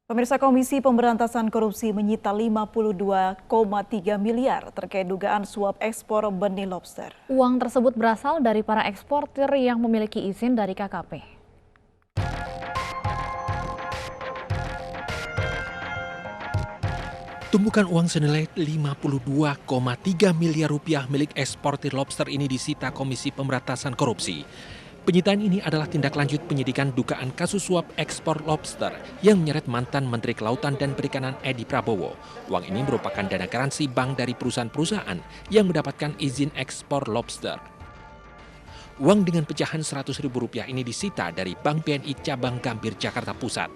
Pemirsa Komisi Pemberantasan Korupsi menyita 52,3 miliar terkait dugaan suap ekspor benih lobster. Uang tersebut berasal dari para eksportir yang memiliki izin dari KKP. Tumpukan uang senilai 52,3 miliar rupiah milik eksportir lobster ini disita Komisi Pemberantasan Korupsi. Penyitaan ini adalah tindak lanjut penyidikan dugaan kasus suap ekspor lobster yang menyeret mantan Menteri Kelautan dan Perikanan Edi Prabowo. Uang ini merupakan dana garansi bank dari perusahaan-perusahaan yang mendapatkan izin ekspor lobster. Uang dengan pecahan Rp100.000 ini disita dari Bank BNI Cabang Gambir, Jakarta Pusat.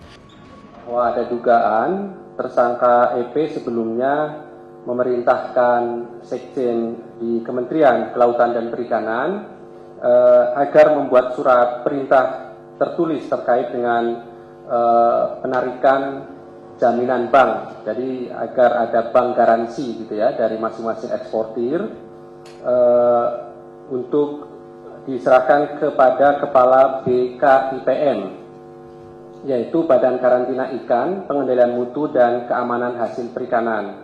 Bahwa ada dugaan tersangka EP sebelumnya memerintahkan Sekjen di Kementerian Kelautan dan Perikanan agar membuat surat perintah tertulis terkait dengan penarikan jaminan bank. Jadi agar ada bank garansi gitu ya dari masing-masing eksportir untuk diserahkan kepada Kepala BKIPM, yaitu Badan Karantina Ikan, Pengendalian Mutu dan Keamanan Hasil Perikanan.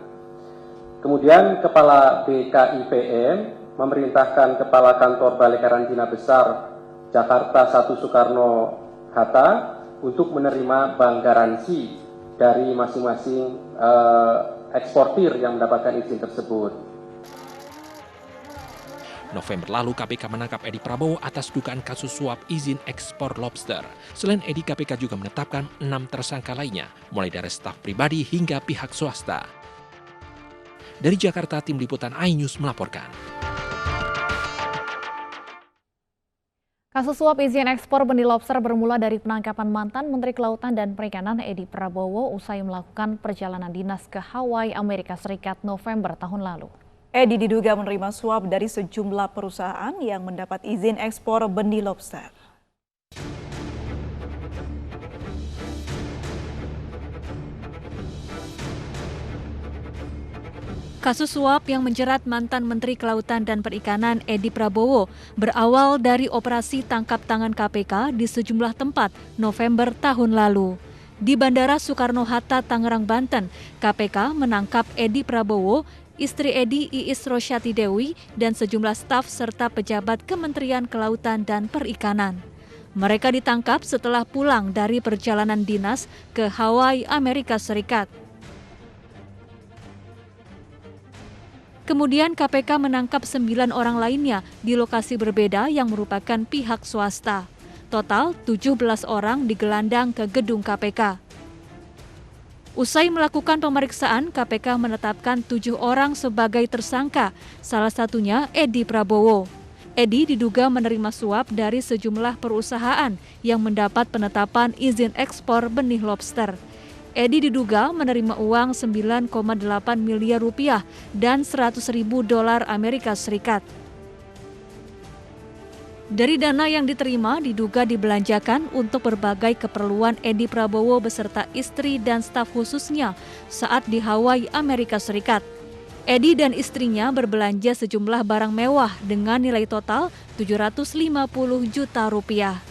Kemudian Kepala BKIPM memerintahkan Kepala Kantor Balai Karantina Besar Jakarta 1 Soekarno-Hatta untuk menerima bank garansi dari masing-masing eksportir yang mendapatkan izin tersebut. November lalu KPK menangkap Edi Prabowo atas dugaan kasus suap izin ekspor lobster. Selain Edi, KPK juga menetapkan 6 tersangka lainnya, mulai dari staf pribadi hingga pihak swasta. Dari Jakarta, Tim Liputan iNews melaporkan. Kasus suap izin ekspor benih lobster bermula dari penangkapan mantan Menteri Kelautan dan Perikanan Edi Prabowo usai melakukan perjalanan dinas ke Hawaii, Amerika Serikat November tahun lalu. Edi diduga menerima suap dari sejumlah perusahaan yang mendapat izin ekspor benih lobster. Kasus suap yang menjerat mantan Menteri Kelautan dan Perikanan Edi Prabowo berawal dari operasi tangkap tangan KPK di sejumlah tempat November tahun lalu. Di Bandara Soekarno-Hatta, Tangerang, Banten, KPK menangkap Edi Prabowo, istri Edi Iis Rosyati Dewi, dan sejumlah staf serta pejabat Kementerian Kelautan dan Perikanan. Mereka ditangkap setelah pulang dari perjalanan dinas ke Hawaii, Amerika Serikat. Kemudian KPK menangkap 9 orang lainnya di lokasi berbeda yang merupakan pihak swasta. Total 17 orang digelandang ke gedung KPK. Usai melakukan pemeriksaan, KPK menetapkan 7 orang sebagai tersangka, salah satunya Edi Prabowo. Edi diduga menerima suap dari sejumlah perusahaan yang mendapat penetapan izin ekspor benih lobster. Edi diduga menerima uang 9,8 miliar rupiah dan 100.000 dolar Amerika Serikat. Dari dana yang diterima diduga dibelanjakan untuk berbagai keperluan Edi Prabowo beserta istri dan staf khususnya saat di Hawaii, Amerika Serikat. Edi dan istrinya berbelanja sejumlah barang mewah dengan nilai total 750 juta rupiah.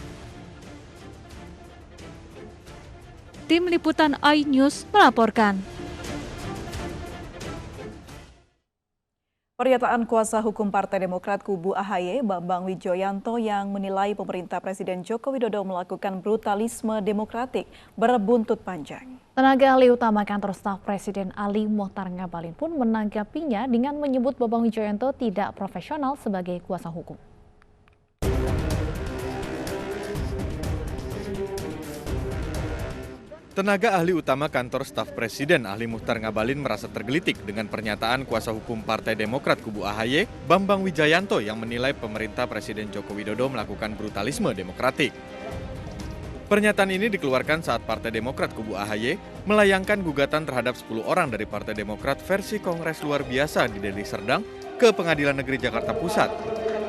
Tim Liputan iNews melaporkan. Pernyataan kuasa hukum Partai Demokrat kubu AHY, Bambang Wijoyanto, yang menilai pemerintah Presiden Joko Widodo melakukan brutalisme demokratik berbuntut panjang. Tenaga ahli utama kantor staf Presiden Ali Mohtar Ngabalin pun menanggapinya dengan menyebut Bambang Wijoyanto tidak profesional sebagai kuasa hukum. Tenaga ahli utama kantor staf Presiden Ali Mohtar Ngabalin merasa tergelitik dengan pernyataan kuasa hukum Partai Demokrat kubu AHY, Bambang Wijoyanto, yang menilai pemerintah Presiden Joko Widodo melakukan brutalisme demokratik. Pernyataan ini dikeluarkan saat Partai Demokrat kubu AHY melayangkan gugatan terhadap 10 orang dari Partai Demokrat versi Kongres Luar Biasa di Deli Serdang ke Pengadilan Negeri Jakarta Pusat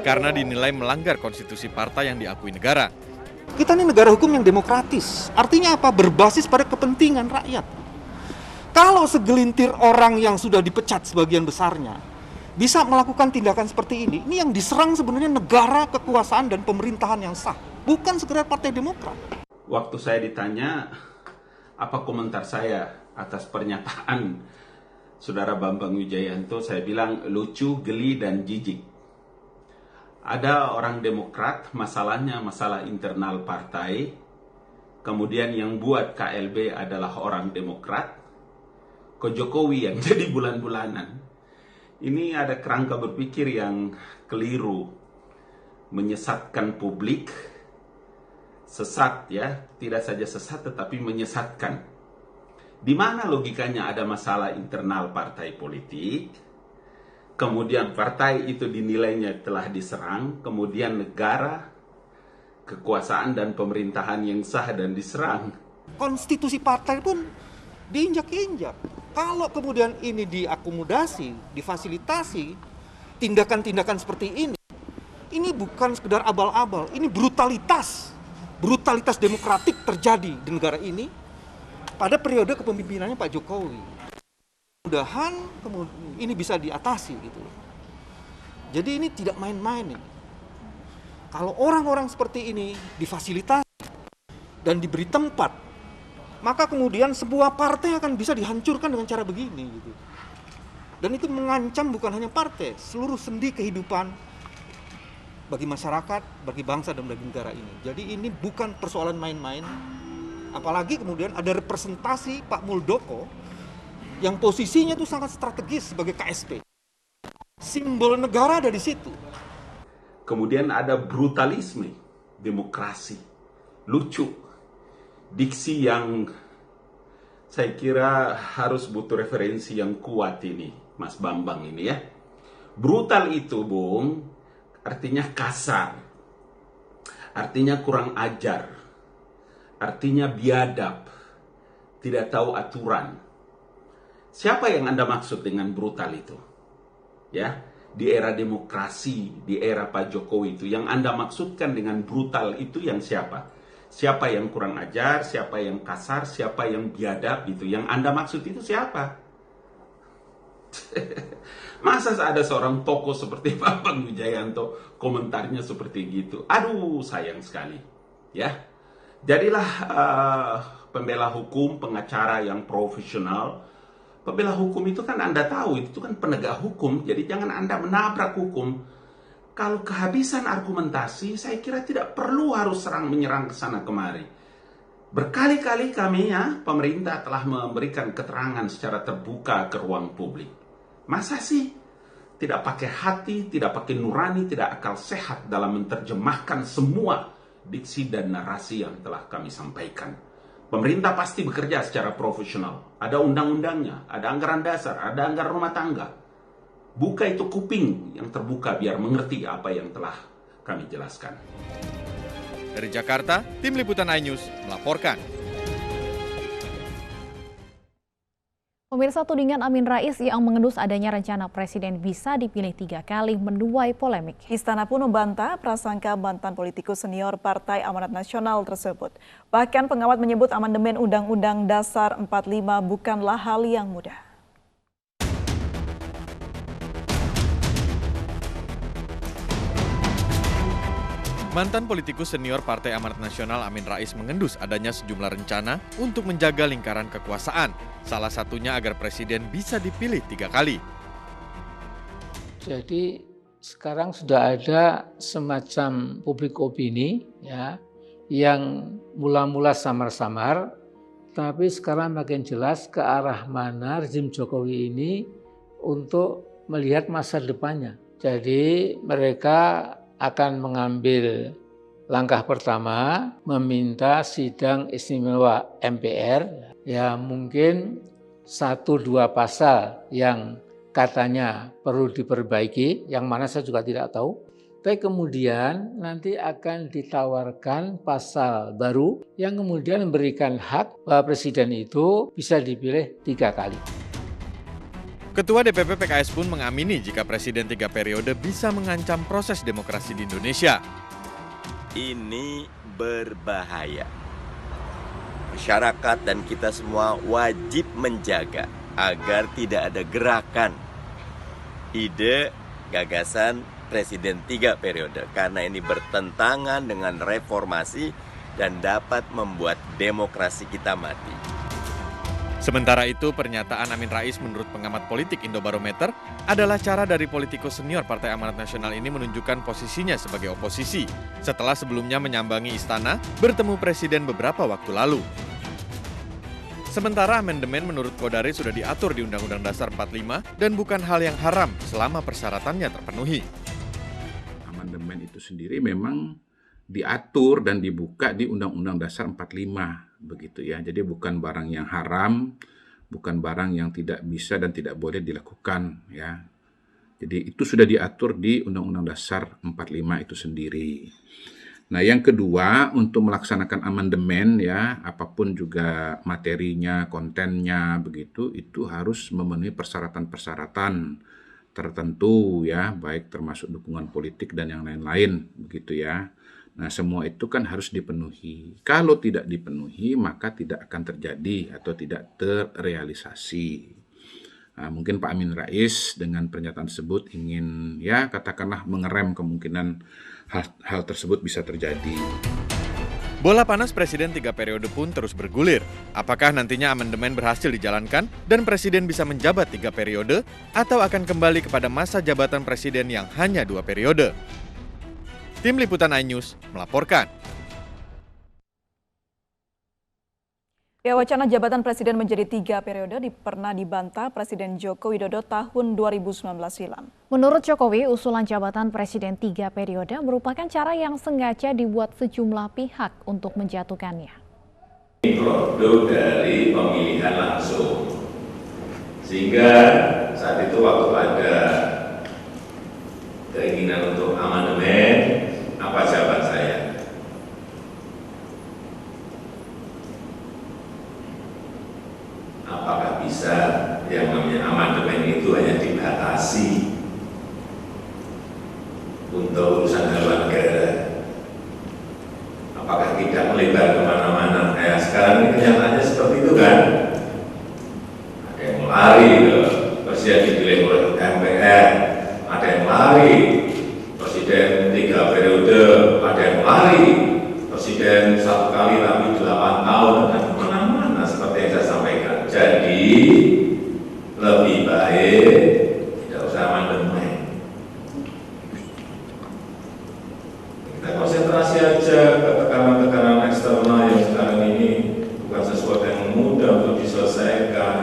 karena dinilai melanggar konstitusi partai yang diakui negara. Kita ini negara hukum yang demokratis. Artinya apa? Berbasis pada kepentingan rakyat. Kalau segelintir orang yang sudah dipecat sebagian besarnya bisa melakukan tindakan seperti ini yang diserang sebenarnya negara, kekuasaan, dan pemerintahan yang sah. Bukan sekedar Partai Demokrat. Waktu saya ditanya Apa komentar saya atas pernyataan Saudara Bambang Wijoyanto? Saya bilang lucu, geli, dan jijik. Ada orang Demokrat, masalahnya masalah internal partai, kemudian yang buat KLB adalah orang Demokrat, ke Jokowi yang jadi bulan-bulanan. Ini ada kerangka berpikir yang keliru, menyesatkan publik, sesat ya, tidak saja sesat tetapi menyesatkan. Di mana logikanya ada masalah internal partai politik, kemudian partai itu dinilainya telah diserang, kemudian negara, kekuasaan dan pemerintahan yang sah dan diserang. Konstitusi partai pun diinjak-injak. Kalau kemudian ini diakomodasi, difasilitasi, tindakan-tindakan seperti ini bukan sekedar abal-abal, ini brutalitas demokratik terjadi di negara ini pada periode kepemimpinannya Pak Jokowi. Mudah-mudahan ini bisa diatasi gitu. Jadi ini tidak main-main ini. Kalau orang-orang seperti ini difasilitasi dan diberi tempat, maka kemudian sebuah partai akan bisa dihancurkan dengan cara begini gitu. Dan itu mengancam bukan hanya partai, seluruh sendi kehidupan bagi masyarakat, bagi bangsa dan bagi negara ini. Jadi ini bukan persoalan main-main. Apalagi kemudian ada representasi Pak Muldoko yang posisinya itu sangat strategis sebagai KSP. Simbol negara ada di situ. Kemudian ada brutalisme, demokrasi, lucu, diksi yang saya kira harus butuh referensi yang kuat ini, Mas Bambang ini ya. Brutal itu, Bung, artinya kasar, artinya kurang ajar, artinya biadab, tidak tahu aturan. Siapa yang Anda maksud dengan brutal itu? Ya, di era demokrasi, di era Pak Jokowi itu, yang Anda maksudkan dengan brutal itu yang siapa? Siapa yang kurang ajar, siapa yang kasar, siapa yang biadab itu? Yang Anda maksud itu siapa? Masa ada seorang tokoh seperti Bambang Wijoyanto komentarnya seperti gitu? Aduh, sayang sekali. Ya, jadilah pembela hukum, pengacara yang profesional. Pembela hukum itu kan Anda tahu, itu kan penegak hukum. Jadi jangan Anda menabrak hukum. Kalau kehabisan argumentasi, saya kira tidak perlu harus menyerang ke sana kemari. Berkali-kali kami ya, pemerintah telah memberikan keterangan secara terbuka ke ruang publik. Masa sih tidak pakai hati, tidak pakai nurani, tidak akal sehat dalam menerjemahkan semua diksi dan narasi yang telah kami sampaikan? Pemerintah pasti bekerja secara profesional. Ada undang-undangnya, ada anggaran dasar, ada anggaran rumah tangga. Buka itu kuping yang terbuka biar mengerti apa yang telah kami jelaskan. Dari Jakarta, Tim Liputan iNews melaporkan. Pemirsa, tudingan Amin Rais yang mengendus adanya rencana presiden bisa dipilih 3 kali menuai polemik. Istana pun membantah prasangka mantan politikus senior Partai Amanat Nasional tersebut. Bahkan pengamat menyebut amandemen Undang-Undang Dasar 45 bukanlah hal yang mudah. Mantan politikus senior Partai Amanat Nasional Amin Rais mengendus adanya sejumlah rencana untuk menjaga lingkaran kekuasaan. Salah satunya agar presiden bisa dipilih 3 kali. Jadi sekarang sudah ada semacam publik opini ya, yang mula-mula samar-samar, tapi sekarang makin jelas ke arah mana rezim Jokowi ini untuk melihat masa depannya. Jadi mereka akan mengambil langkah pertama, meminta sidang istimewa MPR, ya mungkin 1-2 pasal yang katanya perlu diperbaiki, yang mana saya juga tidak tahu. Tapi kemudian nanti akan ditawarkan pasal baru yang kemudian memberikan hak bahwa presiden itu bisa dipilih 3 kali. Ketua DPP PKS pun mengamini jika presiden 3 periode bisa mengancam proses demokrasi di Indonesia. Ini berbahaya. Masyarakat dan kita semua wajib menjaga agar tidak ada gerakan, ide, gagasan presiden 3 periode. Karena ini bertentangan dengan reformasi dan dapat membuat demokrasi kita mati. Sementara itu, pernyataan Amin Rais menurut pengamat politik Indobarometer adalah cara dari politikus senior Partai Amanat Nasional ini menunjukkan posisinya sebagai oposisi setelah sebelumnya menyambangi istana bertemu presiden beberapa waktu lalu. Sementara amandemen menurut Kodari sudah diatur di Undang-Undang Dasar 45 dan bukan hal yang haram selama persyaratannya terpenuhi. Amandemen itu sendiri memang diatur dan dibuka di Undang-Undang Dasar 45 begitu ya. Jadi bukan barang yang haram, bukan barang yang tidak bisa dan tidak boleh dilakukan ya. Jadi itu sudah diatur di Undang-Undang Dasar 45 itu sendiri. Nah, yang kedua, untuk melaksanakan amandemen ya, apapun juga materinya, kontennya begitu, itu harus memenuhi persyaratan-persyaratan tertentu ya, baik termasuk dukungan politik dan yang lain-lain begitu ya. Nah, semua itu kan harus dipenuhi. Kalau tidak dipenuhi, maka tidak akan terjadi atau tidak terrealisasi. Nah, mungkin Pak Amin Rais dengan pernyataan tersebut ingin ya katakanlah mengerem kemungkinan hal tersebut bisa terjadi. Bola panas Presiden 3 periode pun terus bergulir. Apakah nantinya amandemen berhasil dijalankan dan Presiden bisa menjabat 3 periode atau akan kembali kepada masa jabatan Presiden yang hanya 2 periode? Tim Liputan iNews melaporkan. Ya, wacana jabatan Presiden menjadi 3 periode pernah dibantah Presiden Joko Widodo tahun 2019 silam. Menurut Jokowi, usulan jabatan Presiden 3 periode merupakan cara yang sengaja dibuat sejumlah pihak untuk menjatuhkannya. Ini produk dari pemilihan langsung, sehingga saat itu waktu ada keinginan untuk amandemen, apa jawaban saya? Apakah bisa yang namanya amandemen itu hanya dibatasi untuk urusan haluan negara? Apakah tidak melebar kemana-mana? Nah, sekarang ini kenyataannya seperti itu kan? Ada yang lari ke presiden dipilih oleh MPR, ada yang lari presiden 3 periode, ada yang lari presiden 1 kali tapi 8 tahun, dan kemana-mana seperti yang saya sampaikan. Jadi lebih baik tidak usah amandemen. Kita konsentrasi aja ke tekanan-tekanan eksternal yang sekarang ini bukan sesuatu yang mudah untuk diselesaikan.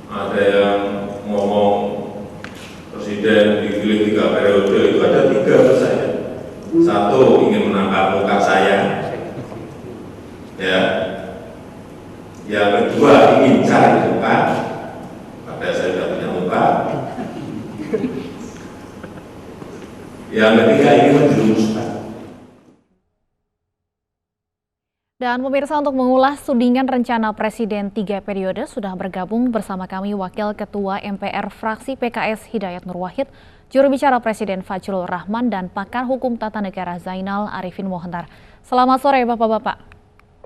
Ada yang ngomong presiden dipilih 3 periode, itu ada 3 menurut saya. 1, ingin menangkap muka saya, ya. Yang kedua, ingin cari muka, padahal saya sudah punya muka. Yang ketiga, ingin menjerumuskan. Dan pemirsa, untuk mengulas tudingan rencana Presiden 3 periode sudah bergabung bersama kami Wakil Ketua MPR Fraksi PKS Hidayat Nur Wahid, juru bicara Presiden Fajrul Rahman, dan pakar hukum tata negara Zainal Arifin Mokhtar. Selamat sore Bapak-Bapak.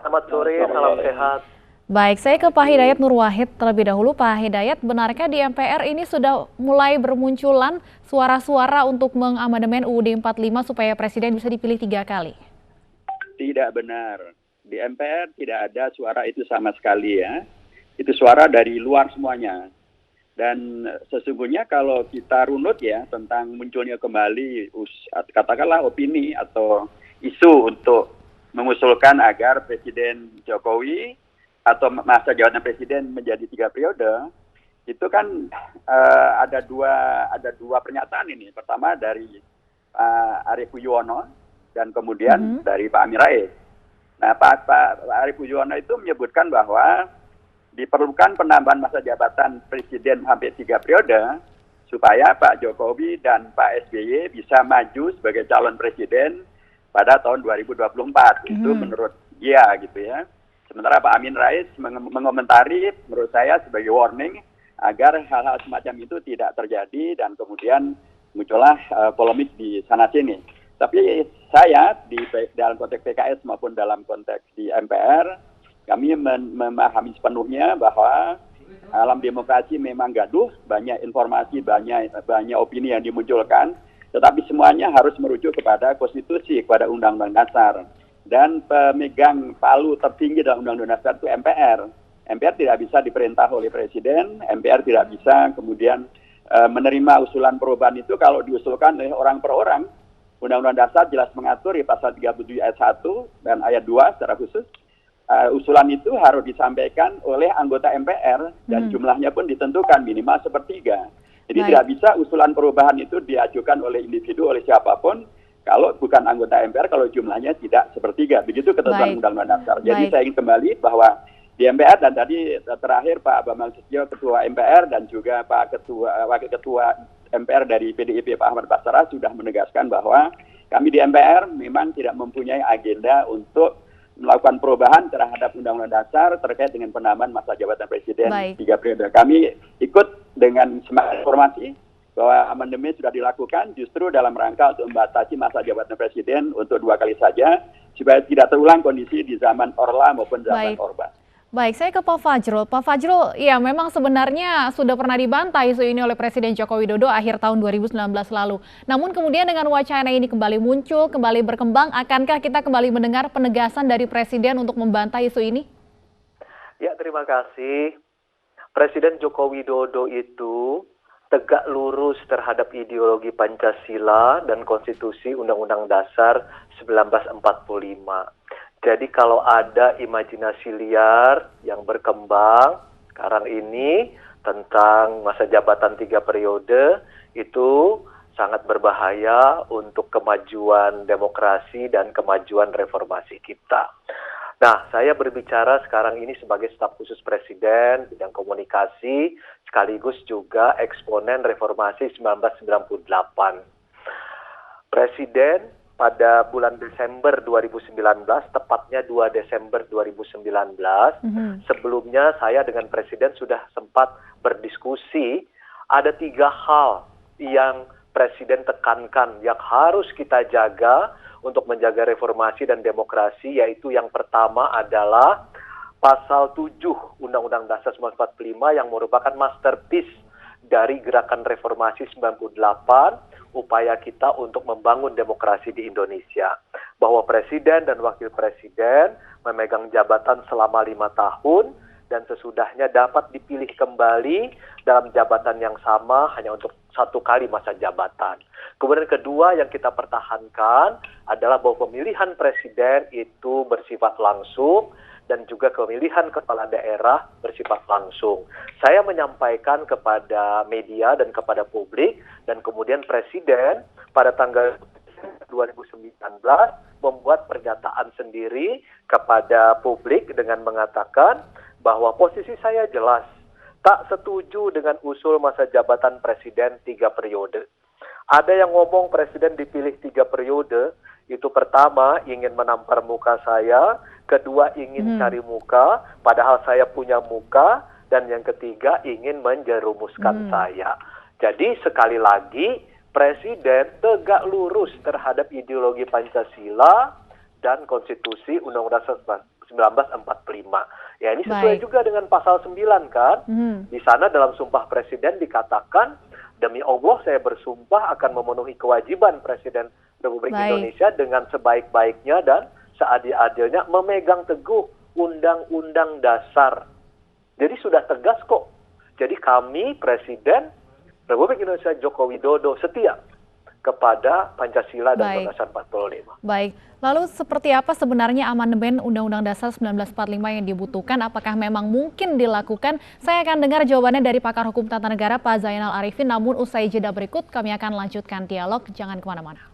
Selamat sore, salam sehat. Baik, saya ke Pak Hidayat Nur Wahid terlebih dahulu. Pak Hidayat, benarkah di MPR ini sudah mulai bermunculan suara-suara untuk mengamandemen UUD 45 supaya Presiden bisa dipilih 3 kali? Tidak benar. Di MPR tidak ada suara itu sama sekali ya. Itu suara dari luar semuanya. Dan sesungguhnya kalau kita runut ya tentang munculnya kembali katakanlah opini atau isu untuk mengusulkan agar Presiden Jokowi atau masa jabatan Presiden menjadi 3 periode, itu kan ada dua pernyataan ini. Pertama dari Pak Arief Puyono dan kemudian dari Pak Amin Rais. Nah, Pak Arief Puyono itu menyebutkan bahwa diperlukan penambahan masa jabatan Presiden sampai 3 periode supaya Pak Jokowi dan Pak SBY bisa maju sebagai calon Presiden pada tahun 2024. Itu menurut dia gitu ya. Sementara Pak Amin Rais mengomentari menurut saya sebagai warning agar hal-hal semacam itu tidak terjadi dan kemudian muncullah polemik di sana-sini. Tapi saya dalam konteks PKS maupun dalam konteks di MPR, kami memahami sepenuhnya bahwa alam demokrasi memang gaduh, banyak informasi, banyak opini yang dimunculkan, tetapi semuanya harus merujuk kepada konstitusi, kepada undang-undang dasar. dan pemegang palu tertinggi dalam Undang-Undang Dasar itu MPR. MPR tidak bisa diperintah oleh Presiden, MPR tidak bisa kemudian menerima usulan perubahan itu kalau diusulkan oleh orang per orang. Undang-Undang Dasar jelas mengatur di pasal 37 ayat 1 dan ayat 2 secara khusus. Usulan itu harus disampaikan oleh anggota MPR dan jumlahnya pun ditentukan minimal sepertiga. Jadi tidak bisa usulan perubahan itu diajukan oleh individu, oleh siapapun, kalau bukan anggota MPR, kalau jumlahnya tidak sepertiga. Begitu ketentuan Undang-Undang Dasar. Jadi saya ingin kembali bahwa di MPR, dan tadi terakhir Pak Bambang Susatyo, Ketua MPR, dan juga Wakil Ketua MPR dari PDIP Pak Ahmad Basarah sudah menegaskan bahwa kami di MPR memang tidak mempunyai agenda untuk melakukan perubahan terhadap Undang-Undang Dasar terkait dengan penambahan masa jabatan Presiden 3 periode. Kami ikut dengan semangat informasi bahwa amandemen sudah dilakukan justru dalam rangka untuk membatasi masa jabatan Presiden untuk 2 kali saja, supaya tidak terulang kondisi di zaman Orla maupun zaman Orba. Baik, saya ke Pak Fajrul. Pak Fajrul, ya memang sebenarnya sudah pernah dibantai isu ini oleh Presiden Joko Widodo akhir tahun 2019 lalu. Namun kemudian dengan wacana ini kembali muncul, kembali berkembang, akankah kita kembali mendengar penegasan dari Presiden untuk membantai isu ini? Ya, terima kasih. Presiden Joko Widodo itu tegak lurus terhadap ideologi Pancasila dan Konstitusi Undang-Undang Dasar 1945. Jadi kalau ada imajinasi liar yang berkembang sekarang ini tentang masa jabatan 3 periode, itu sangat berbahaya untuk kemajuan demokrasi dan kemajuan reformasi kita. Nah, saya berbicara sekarang ini sebagai staf khusus Presiden bidang komunikasi, sekaligus juga eksponen reformasi 1998. Presiden pada bulan Desember 2019, tepatnya 2 Desember 2019, sebelumnya saya dengan Presiden sudah sempat berdiskusi, ada 3 hal yang Presiden tekankan yang harus kita jaga untuk menjaga reformasi dan demokrasi, yaitu yang pertama adalah pasal 7 Undang-Undang Dasar 1945 yang merupakan masterpiece dari gerakan reformasi 98, upaya kita untuk membangun demokrasi di Indonesia. Bahwa Presiden dan Wakil Presiden memegang jabatan selama 5 tahun dan sesudahnya dapat dipilih kembali dalam jabatan yang sama hanya untuk 1 kali masa jabatan. Kemudian kedua yang kita pertahankan adalah bahwa pemilihan presiden itu bersifat langsung dan juga pemilihan kepala daerah bersifat langsung. Saya menyampaikan kepada media dan kepada publik, dan kemudian Presiden pada tanggal 2019 membuat pernyataan sendiri kepada publik dengan mengatakan bahwa posisi saya jelas, tak setuju dengan usul masa jabatan Presiden 3 periode. Ada yang ngomong Presiden dipilih 3 periode, itu pertama ingin menampar muka saya, kedua ingin cari muka, padahal saya punya muka, dan yang ketiga ingin menjerumuskan saya. Jadi sekali lagi, Presiden tegak lurus terhadap ideologi Pancasila dan Konstitusi Undang-Undang 1945. Ya, ini sesuai juga dengan pasal 9 kan? Di sana dalam Sumpah Presiden dikatakan, demi Allah saya bersumpah akan memenuhi kewajiban Presiden Republik Indonesia dengan sebaik-baiknya dan seadil-adilnya memegang teguh Undang-Undang Dasar. Jadi sudah tegas kok. Jadi kami Presiden Republik Indonesia Joko Widodo setia kepada Pancasila dan Undang-Undang Dasar 45. Baik, lalu seperti apa sebenarnya amandemen Undang-Undang Dasar 1945 yang dibutuhkan? Apakah memang mungkin dilakukan? Saya akan dengar jawabannya dari pakar hukum tata negara Pak Zainal Arifin, namun usai jeda berikut kami akan lanjutkan dialog, jangan kemana-mana.